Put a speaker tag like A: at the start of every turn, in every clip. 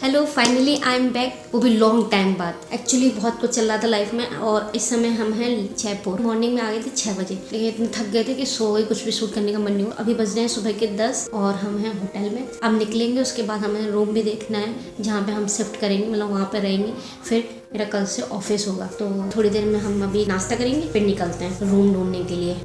A: Hello, finally I am back, वो भी long time बाद। एक्चुअली बहुत कुछ चल रहा था लाइफ में और इस समय हम हैं जयपुर। मॉर्निंग में आ गए थे 6 बजे, लेकिन इतने थक गए थे कि सो गए, कुछ भी शूट करने का मन नहीं हुआ। अभी बज रहे हैं सुबह के 10 और हम हैं होटल में। अब निकलेंगे, उसके बाद हमें रूम भी देखना है जहाँ पे हम शिफ्ट करेंगे, मतलब वहाँ पे रहेंगे। फिर मेरा कल से ऑफिस होगा, तो थोड़ी देर में हम अभी नाश्ता करेंगे, फिर निकलते हैं रूम ढूंढने के लिए।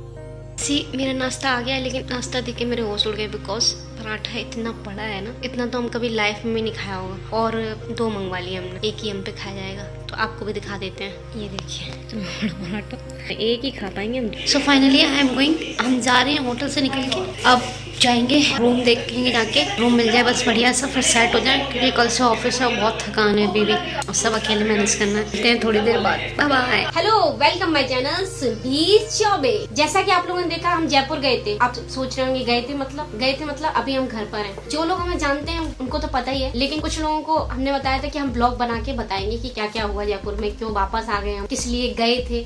A: मेरा नाश्ता आ गया है, लेकिन नाश्ता देख के मेरे होश उड़ गए, बिकॉज पराठा इतना बड़ा है ना, इतना तो हम कभी लाइफ में नहीं खाया होगा। और 2 मंगवा लिए हमने, एक ही हम पे खाया जाएगा, तो आपको भी दिखा देते हैं। ये देखिए इतना बड़ा पराठा, एक ही खा पाएंगे हम। So finally I am going, हम जा रहे हैं होटल से निकल के। अब जाएंगे रूम देखेंगे, जाके रूम मिल जाए बस बढ़िया सा, फिर सेट हो जाए, क्योंकि कल से ऑफिस है, बहुत थकान है अभी भी, और सब अकेले मैनेज करना है। मिलते हैं थोड़ी देर बाद, bye bye. Hello, welcome my channel Surbhir Chaubey. जैसा कि आप लोगों ने देखा, हम जयपुर गए थे। आप सोच रहे होंगे गए थे मतलब अभी हम घर पर हैं। जो लोग हमें जानते हैं उनको तो पता ही है, लेकिन कुछ लोगों को हमने बताया था कि हम ब्लॉग बना के बताएंगे कि क्या क्या हुआ जयपुर में, क्यों वापस आ गए हम, किस लिए गए थे।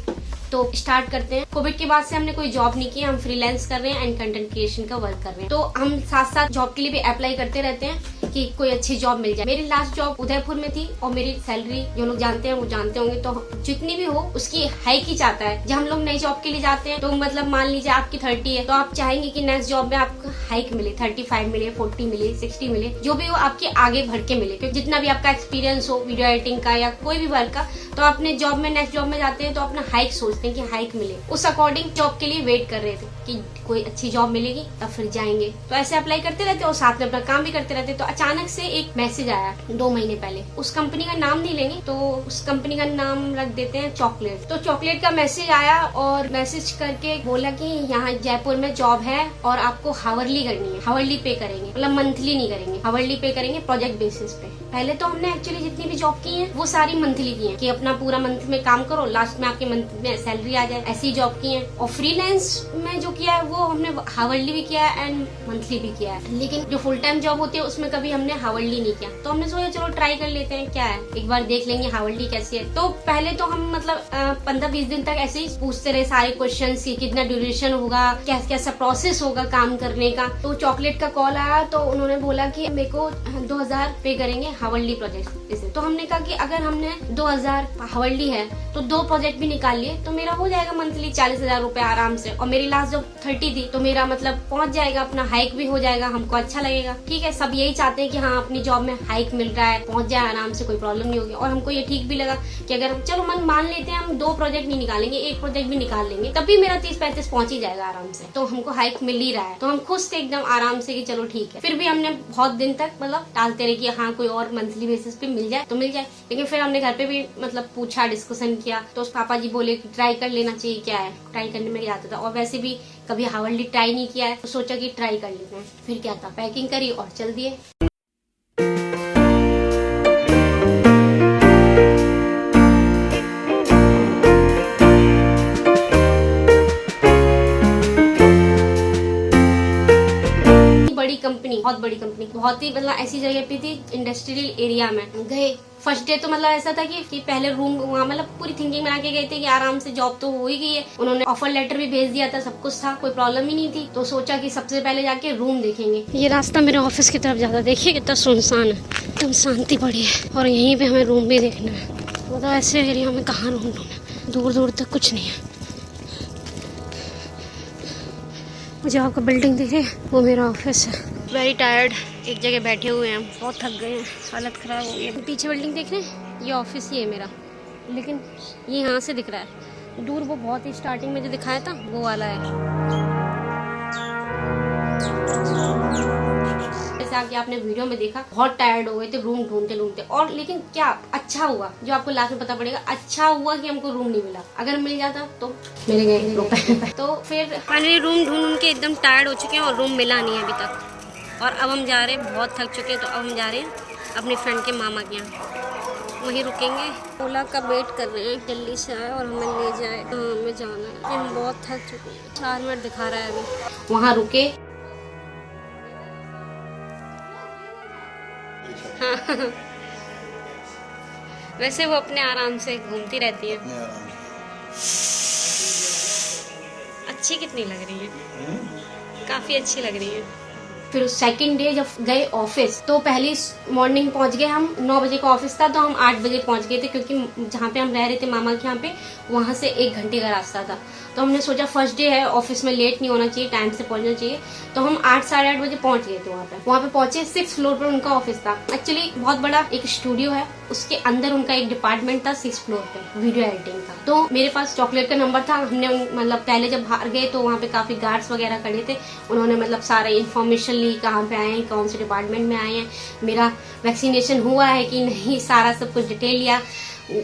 A: तो स्टार्ट करते हैं। कोविड के बाद से हमने कोई जॉब नहीं की, हम फ्रीलांस कर रहे हैं एंड कंटेंट क्रिएशन का वर्क कर रहे हैं। तो हम साथ साथ जॉब के लिए भी अप्लाई करते रहते हैं कि कोई अच्छी जॉब मिल जाए। मेरी लास्ट जॉब उदयपुर में थी और मेरी सैलरी जो लोग जानते हैं वो जानते होंगे, तो जितनी भी हो उसकी हाइक ही चाहता है। जब हम लोग नई जॉब के लिए जाते हैं तो मतलब मान लीजिए आपकी 30 है, तो आप चाहेंगे कि नेक्स्ट जॉब में आपको हाइक मिले, 35 मिले, 40 मिले, 60 मिले, जो भी हो आपके आगे बढ़ के मिले। क्योंकि जितना भी आपका एक्सपीरियंस हो वीडियो एडिटिंग का या कोई भी वर्क का, तो अपने जॉब में नेक्स्ट जॉब में जाते हैं तो अपना हाइक सोचते हैं कि हाइक मिले। उस अकॉर्डिंग जॉब के लिए वेट कर रहे थे कि कोई अच्छी जॉब मिलेगी तब फिर जाएंगे। तो ऐसे अप्लाई करते रहते और साथ में अपना काम भी करते रहते। तो अचानक से एक मैसेज आया 2 महीने पहले। उस कंपनी का नाम नहीं लेंगे, तो उस कंपनी का नाम रख देते हैं चॉकलेट। तो चॉकलेट का मैसेज आया और मैसेज करके बोला कि यहाँ जयपुर में जॉब है और आपको हावरली करनी है, हावरली पे करेंगे, मतलब मंथली नहीं करेंगे, हावरली पे करेंगे प्रोजेक्ट बेसिस पे। पहले तो हमने एक्चुअली जितनी भी जॉब की है वो सारी मंथली की है, कि अपना पूरा मंथ में काम करो, लास्ट में आपके मंथ में सैलरी आ जाए, ऐसी जॉब की है। और फ्रीलांस में जो किया है वो हमने हावरली भी किया है एंड मंथली भी किया है। लेकिन जो फुल टाइम जॉब होती है उसमें कभी हमने हावरली नहीं किया। तो हमने सोचा चलो ट्राई कर लेते हैं, क्या है, एक बार देख लेंगे हावरली कैसी है। तो पहले तो हम मतलब 15-20 दिन तक ऐसे ही पूछते रहे सारे क्वेश्चन, कितना ड्यूरेशन होगा, कैसा प्रोसेस होगा काम करने का। तो चॉकलेट का कॉल आया तो उन्होंने बोला कि मेरे को 2000 पे करेंगे हावरली प्रोजेक्ट इसे। तो हमने कहा कि अगर हमने 2000 हावरली है तो 2 प्रोजेक्ट भी निकाल लिए तो मेरा हो जाएगा मंथली 40,000 रुपए आराम से। और मेरी लास्ट जब 30 थी तो मेरा मतलब पहुंच जाएगा, अपना हाइक भी हो जाएगा, हमको अच्छा लगेगा। ठीक है, सब यही चाहते हैं कि हाँ अपनी जॉब में हाइक मिल रहा है, पहुंच जाए आराम से, कोई प्रॉब्लम नहीं होगी। और हमको ये ठीक भी लगा कि अगर चलो मान लेते हैं हम 2 प्रोजेक्ट नहीं निकालेंगे, 1 प्रोजेक्ट भी निकाल लेंगे, तब भी मेरा 30-35 पहुंच ही जाएगा आराम से। तो हमको हाइक मिल ही रहा है, तो हम खुश थे एकदम आराम से कि चलो ठीक है। फिर भी हमने बहुत दिन तक मतलब टालते रहे कि हाँ कोई और मंथली बेसिस पे मिल जाए तो मिल जाए। लेकिन फिर हमने घर पे भी मतलब पूछा, डिस्कशन किया, तो पापा जी बोले कि ट्राई कर लेना चाहिए, क्या है, ट्राई करने में आता था। और वैसे भी कभी हावरली ट्राई नहीं किया है, तो सोचा कि ट्राई कर लेते हैं। फिर क्या था, पैकिंग करी और चल दिए। बड़ी कंपनी, बहुत बड़ी कंपनी, बहुत ही मतलब ऐसी जगह पे थी, इंडस्ट्रियल एरिया में गए। फर्स्ट डे तो मतलब ऐसा था कि पहले रूम वहाँ मतलब पूरी थिंकिंग बना के गए थे कि आराम से जॉब तो हो ही गई है। उन्होंने ऑफर लेटर भी भेज दिया था, सब कुछ था, कोई प्रॉब्लम ही नहीं थी। तो सोचा कि सबसे पहले जाके रूम देखेंगे। ये रास्ता मेरे ऑफिस की तरफ जाता, देखिए कितना सुनसान है, एकदम शांति बड़ी है। और यहीं पे हमें रूम भी देखना है, मतलब ऐसे एरिया में कहाँ रूम ढूंढना, दूर दूर तक कुछ नहीं है। मुझे आपका बिल्डिंग दिखे, वो मेरा ऑफिस है। वेरी टायर्ड, एक जगह बैठे हुए हैं, बहुत थक गए हैं, हालत खराब हो गई है। पीछे बिल्डिंग देख रहे हैं, ये ऑफिस ही है मेरा, लेकिन ये यहाँ से दिख रहा है, दूर वो बहुत ही स्टार्टिंग में जो दिखाया था वो वाला है। जैसे कि आपने वीडियो में देखा, बहुत टायर्ड हो गए थे रूम ढूंढते ढूंढते। और लेकिन क्या अच्छा हुआ, जो आपको लास्ट में पता पड़ेगा, अच्छा हुआ कि हमको रूम नहीं मिला। अगर मिल जाता तो मिल गए रुपए। तो फिर फाइनली रूम ढूंढ के एकदम टायर्ड हो चुके हैं और रूम मिला नहीं है अभी तक। और अब हम जा रहे हैं, बहुत थक चुके हैं, तो अब हम जा रहे हैं अपने फ्रेंड के मामा के यहाँ, वहीं रुकेंगे। ओला का वेट कर रहे हैं, जल्दी से आए और हमें ले जाए, हमें जाना है। हम बहुत थक चुके हैं, 4 मिनट दिखा रहा है अभी। वहाँ रुके, हाँ वैसे वो अपने आराम से घूमती रहती है। अच्छी कितनी लग रही है, काफी अच्छी लग रही है। फिर सेकंड डे जब गए ऑफिस तो पहले मॉर्निंग पहुंच गए हम, 9 बजे का ऑफिस था तो हम 8 बजे पहुंच गए थे, क्योंकि जहाँ पे हम रह रहे थे मामा के यहाँ पे, वहां से 1 घंटे का रास्ता था। तो हमने सोचा फर्स्ट डे है, ऑफिस में लेट नहीं होना चाहिए, टाइम से पहुंचना चाहिए। तो हम 8 साढ़े 8 बजे पहुंच गए थे वहाँ पे पहुंचे। 6th फ्लोर पर उनका ऑफिस था। एक्चुअली बहुत बड़ा एक स्टूडियो है, उसके अंदर उनका एक डिपार्टमेंट था 6th फ्लोर पे वीडियो एडिटिंग का। तो मेरे पास चॉकलेट का नंबर था। हमने मतलब पहले जब बाहर गए तो वहाँ पे काफी गार्ड्स वगैरह खड़े थे, उन्होंने मतलब सारा इन्फॉर्मेशन ली, कहाँ पे आए हैं, कौन से डिपार्टमेंट में आए हैं, मेरा वैक्सीनेशन हुआ है कि नहीं, सारा सब कुछ डिटेल लिया,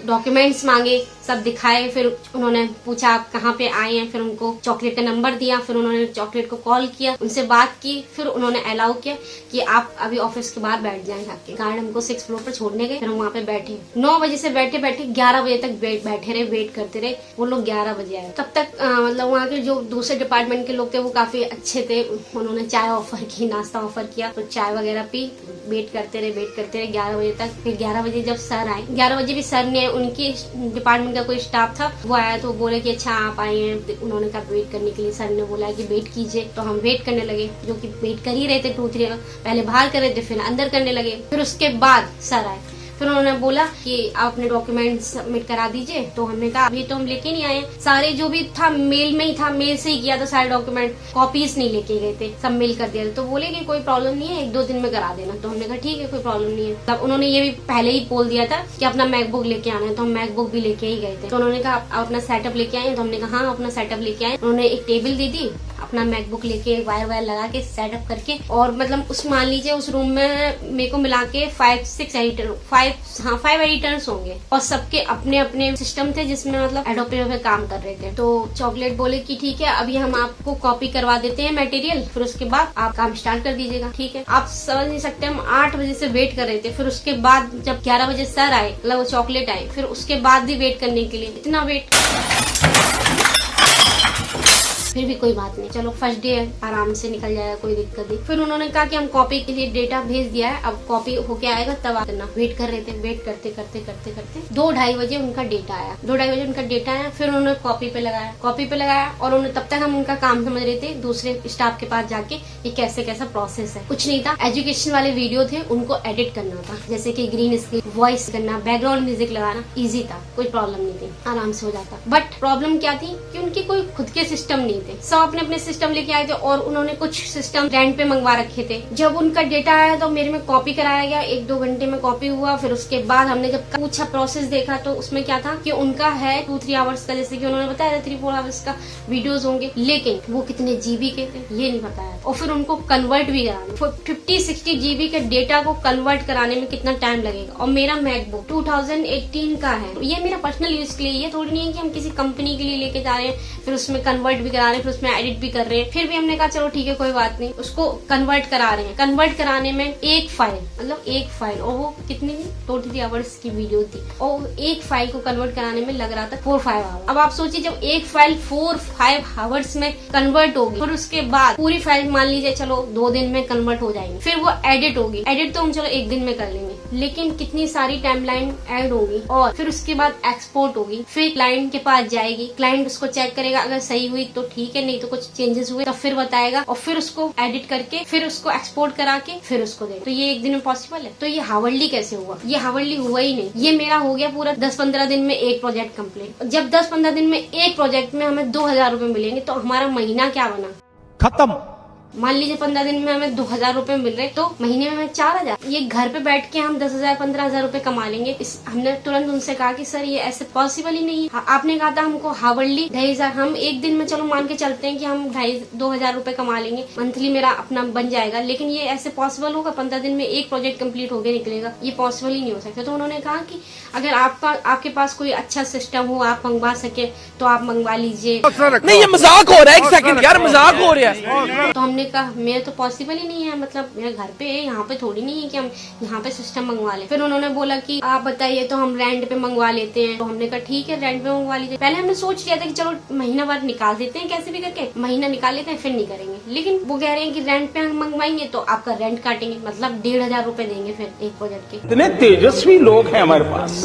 A: डॉक्यूमेंट्स मांगे, सब दिखाए। फिर उन्होंने पूछा आप कहाँ पे आए हैं, फिर उनको चॉकलेट का नंबर दिया, फिर उन्होंने चॉकलेट को कॉल किया, उनसे बात की, फिर उन्होंने अलाउ किया कि आप अभी ऑफिस के बाहर बैठ जाएं जाके। गार्ड हमको 6th फ्लोर पर छोड़ने गए, फिर हम वहाँ पे बैठे। 9 बजे से बैठे 11 बजे तक बैठे रहे, वेट करते रहे। वो लोग 11 बजे आए। तब तक मतलब वहाँ के जो दूसरे डिपार्टमेंट के लोग थे वो काफी अच्छे थे, उन्होंने चाय ऑफर की, नाश्ता ऑफर किया, तो चाय वगैरह पी, वेट करते रहे 11 बजे तक। फिर 11 बजे जब सर आए, 11 बजे भी सर ने, उनकी डिपार्टमेंट का कोई स्टाफ था वो आया, तो बोले कि अच्छा आप आए हैं, उन्होंने कहा वेट करने के लिए। सर ने बोला कि वेट कीजिए, तो हम वेट करने लगे, जो कि वेट कर ही रहे थे 2-3, पहले बाहर कर रहे थे, फिर अंदर करने लगे। फिर उसके बाद सर आए, फिर उन्होंने बोला कि आप अपने डॉक्यूमेंट सबमिट करा दीजिए। तो हमने कहा अभी तो हम लेके नहीं आए, सारे जो भी था मेल में ही था, मेल से ही किया था, सारे डॉक्यूमेंट, कॉपीज नहीं लेके गए थे, सब मेल कर दिया था। तो बोले कि कोई प्रॉब्लम नहीं है, 1-2 दिन में करा देना। तो हमने कहा ठीक है, कोई प्रॉब्लम नहीं है। तब उन्होंने ये भी पहले ही बोल दिया था कि अपना मैकबुक लेके आना है, तो हम मैकबुक भी लेके ही गए थे। तो उन्होंने कहा आप अपना सेटअप लेके आए, तो हमने कहा हाँ अपना सेटअप लेके आए। उन्होंने एक टेबल दी थी, अपना मैकबुक लेके वायर लगा के सेटअप करके, और मतलब उस मान लीजिए उस रूम में मेरे को मिला के 5 एडिटर्स होंगे, और सबके अपने अपने सिस्टम थे जिसमें मतलब एडोबे पे काम कर रहे थे। तो चॉकलेट बोले कि ठीक है, अभी हम आपको कॉपी करवा देते हैं मटेरियल, फिर उसके बाद आप काम स्टार्ट कर दीजिएगा। ठीक है, आप समझ नहीं सकते, हम 8 बजे से वेट कर रहे थे। फिर उसके बाद जब 11 बजे सर आए, मतलब वो चॉकलेट आए, फिर उसके बाद भी वेट करने के लिए, इतना वेट, फिर भी कोई बात नहीं, चलो फर्स्ट डे है, आराम से निकल जाएगा, कोई दिक्कत नहीं। फिर उन्होंने कहा कि हम कॉपी के लिए डेटा भेज दिया है, अब कॉपी होके आएगा तब आना। वेट कर रहे थे, वेट करते करते 2-2:30 बजे उनका डेटा आया। 2-2:30 बजे उनका डेटा आया, फिर उन्होंने कॉपी पे लगाया, और उन्होंने तब तक हम उनका काम समझ रहे थे, दूसरे स्टाफ के पास जाके ये कैसे कैसा प्रोसेस है। कुछ नहीं था, एजुकेशन वाले वीडियो थे, उनको एडिट करना था, जैसे की ग्रीन स्क्रीन, वॉइस करना, बैकग्राउंड म्यूजिक लगाना, ईजी था, कोई प्रॉब्लम नहीं थी, आराम से हो जाता। बट प्रॉब्लम क्या थी कि उनकी कोई खुद के सिस्टम नहीं थे, सब अपने अपने सिस्टम लेके आए थे, और उन्होंने कुछ सिस्टम रेंट पे मंगवा रखे थे। जब उनका डेटा आया तो मेरे में कॉपी कराया गया, 1-2 घंटे में कॉपी हुआ। फिर उसके बाद हमने जब पूछा प्रोसेस देखा तो उसमें क्या था कि उनका है 2-3 आवर्स का, जैसे कि उन्होंने बताया 3-4 आवर्स का वीडियोस होंगे, लेकिन वो कितने जीबी के थे ये नहीं बताया। और फिर उनको कन्वर्ट भी कराना, 50-60 जीबी के डेटा को कन्वर्ट कराने में कितना टाइम लगेगा। और मेरा मैकबुक 2018 का है, ये मेरा पर्सनल यूज के लिए, ये थोड़ी नहीं है कि हम किसी कंपनी के लिए लेके जा रहे हैं, फिर उसमें कन्वर्ट भी करा रहे हैं, फिर उसमें एडिट भी कर रहे हैं। फिर भी हमने कहा चलो ठीक है, कोई बात नहीं, उसको कन्वर्ट करा रहे हैं। कन्वर्ट कराने में एक फाइल, और वो कितनी थी, 2-3 आवर्स की वीडियो थी, और एक फाइल को कन्वर्ट कराने में लग रहा था 4-5 आवर्स। अब आप सोचिए, जब एक फाइल 4-5 आवर्स में कन्वर्ट होगी, फिर उसके बाद पूरी फाइल मान लीजिए चलो 2 दिन में कन्वर्ट हो जाएंगे, फिर वो एडिट होगी, एडिट तो हम चलो 1 दिन में कर लेंगे, लेकिन कितनी सारी टाइमलाइन ऐड होगी, और फिर उसके बाद एक्सपोर्ट होगी, फिर क्लाइंट के पास जाएगी, क्लाइंट उसको चेक करेगा, अगर सही हुई तो ठीक है, नहीं तो कुछ चेंजेस हुए तो फिर बताएगा, और फिर उसको एडिट करके फिर उसको एक्सपोर्ट करा के फिर उसको दे। तो ये 1 दिन में पॉसिबल है? तो ये हार्डली कैसे हुआ? ये हार्डली हुआ ही नहीं। ये मेरा हो गया पूरा 10-15 दिन में एक प्रोजेक्ट कंप्लीट। जब 10-15 दिन में एक प्रोजेक्ट में हमें 2000 रुपए मिलेंगे तो हमारा महीना क्या बना?
B: खत्म।
A: मान लीजिए 15 दिन में हमें 2000 रुपए मिल रहे, तो महीने में हमें 4000। ये घर पे बैठ के हम 10,000-15,000 रुपए कमा लेंगे। हमने तुरंत उनसे कहा कि सर ये ऐसे पॉसिबल ही नहीं है। आपने कहा था हमको हार्डली 2,500, हम 1 दिन में चलो मान के चलते हैं कि हम 2,500-2,000 रुपए कमा लेंगे, मंथली मेरा अपना बन जाएगा, लेकिन ये ऐसे पॉसिबल होगा? 15 दिन में एक प्रोजेक्ट कंप्लीट होके निकलेगा? ये पॉसिबल ही नहीं हो सकता। तो उन्होंने कहा कि अगर आपके पास कोई अच्छा सिस्टम हो, आप मंगवा सके तो आप मंगवा लीजिए।
B: नहीं, ये मजाक हो रहा है, 1 सेकंड यार, मजाक हो रहा है।
A: तो हमने कहा मेरे तो पॉसिबल ही नहीं है, मतलब मेरे घर पे है, यहाँ पे थोड़ी नहीं है कि हम यहाँ पे सिस्टम मंगवा ले। फिर उन्होंने बोला कि आप बताइए तो हम रेंट पे मंगवा लेते हैं। तो हमने कहा ठीक है, रेंट पे मंगवा लीजिए। पहले हमने सोच लिया था कि चलो महीना भर निकाल देते हैं, कैसे भी करके महीना निकाल लेते हैं, फिर नहीं करेंगे। लेकिन वो कह रहे हैं कि रेंट पे हम मंगवाएंगे तो आपका रेंट काटेंगे, मतलब 1,500 रुपए देंगे फिर एक प्रोजेक्ट के।
C: कितने तेजस्वी लोग हैं हमारे पास,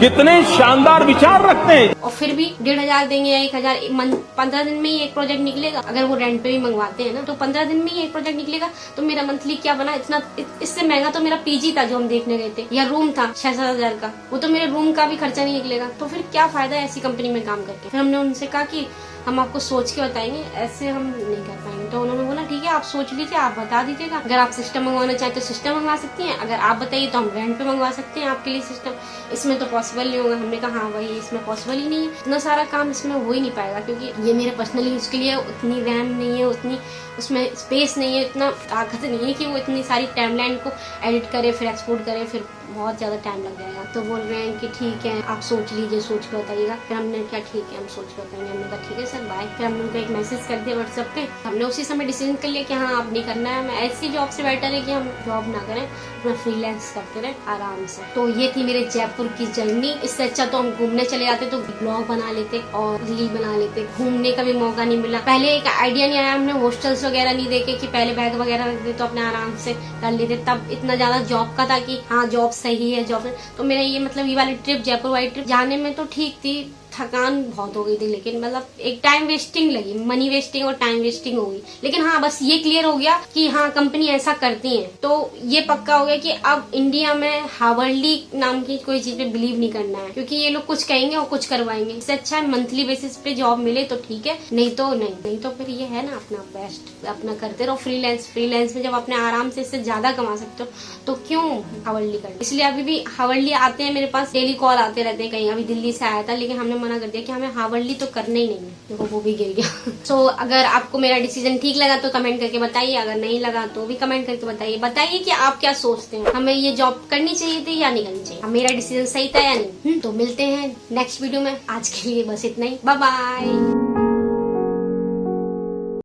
C: कितने शानदार विचार रखते हैं।
A: और फिर भी 1,500 देंगे या 1,000, 15 दिन में ही एक प्रोजेक्ट निकलेगा। अगर वो रेंट पे भी मंगवाते हैं ना तो 15 दिन में ही एक प्रोजेक्ट निकलेगा। तो मेरा मंथली क्या बना, इतना इससे महंगा तो मेरा पीजी था जो हम देखने गए थे, या रूम था 6-7 हजार का, वो तो मेरे रूम का भी खर्चा नहीं निकलेगा। तो फिर क्या फायदा है ऐसी कंपनी में काम करके। फिर हमने उनसे कहा कि हम आपको सोच के बताएंगे, ऐसे हम नहीं कर पाएंगे। तो उन्होंने बोला ठीक है, आप सोच लीजिए, आप बता दीजिएगा। अगर आप सिस्टम मंगवाना चाहें तो सिस्टम मंगवा सकती हैं, अगर आप बताइए तो हम रेंट पे मंगवा सकते हैं आपके लिए सिस्टम। इसमें तो पॉसिबल नहीं होगा। हमने कहा हाँ भाई, इसमें पॉसिबल ही नहीं है, इतना सारा काम इसमें हो ही नहीं पाएगा, क्योंकि ये मेरे पर्सनल यूज के लिए उतनी रैम नहीं है, उतनी उसमें स्पेस नहीं है, इतना ताकत नहीं है कि वो इतनी सारी टाइमलाइन को एडिट करे फिर एक्सपोर्ट करे, फिर बहुत ज्यादा टाइम लग जाएगा। तो बोल रहे हैं कि ठीक है आप सोच लीजिए, सोच के बताइएगा। फिर हमने क्या ठीक है हम सोच के बताएंगे। हमने कहा ठीक है सर बाय। फिर हमने उनको एक मैसेज कर दिया व्हाट्सएप पे। हमने उसी समय डिसीजन कर लिया कि हाँ अब नहीं करना है, हमें ऐसी जॉब से बेटर है कि हम जॉब ना करें, अपना फ्रीलांस करते रहे आराम से। तो ये थी मेरे जयपुर की जर्नी। इससे अच्छा तो हम घूमने चले जाते, तो ब्लॉग बना लेते और रील बना लेते। घूमने का भी मौका नहीं मिला। पहले एक आइडिया नहीं आया, हमने हॉस्टल्स वगैरह नहीं देखे कि पहले बैग वगैरह रख दे तो अपने आराम से कर लेते। तब इतना ज्यादा जॉब का था कि हाँ जॉब सही है जॉब। तो मेरा ये मतलब ये वाली ट्रिप, जयपुर वाली ट्रिप जाने में तो ठीक थी, थकान बहुत हो गई थी, लेकिन मतलब एक टाइम वेस्टिंग लगी, मनी वेस्टिंग और टाइम वेस्टिंग हो गई। लेकिन हाँ बस ये क्लियर हो गया कि हाँ कंपनी ऐसा करती है। तो ये पक्का हो गया कि अब इंडिया में हावर्डली नाम की कोई चीज पे बिलीव नहीं करना है, क्योंकि ये लोग कुछ कहेंगे और कुछ करवाएंगे। इससे अच्छा है मंथली बेसिस पे जॉब मिले तो ठीक है, नहीं तो फिर ये है ना अपना बेस्ट, अपना करते रहो फ्रीलांस में जब अपने आराम से इससे ज्यादा कमा सकते हो तो क्यों हावर्डली करना। इसलिए अभी भी हावर्डली आते हैं मेरे पास, डेली कॉल आते रहते हैं। कहीं अभी दिल्ली से आया था, लेकिन हमने मना कर दिया कि हमें हावर्डली तो करना ही नहीं है। देखो वो भी गिर गया। सो अगर आपको मेरा डिसीजन ठीक लगा तो कमेंट करके बताइए, अगर नहीं लगा तो भी कमेंट करके बताइए कि आप क्या सोचते हैं, हमें ये जॉब करनी चाहिए थी या नहीं करनी चाहिए, मेरा डिसीजन सही था या नहीं। तो मिलते हैं नेक्स्ट वीडियो में। आज के लिए बस इतना ही, बाय बाय।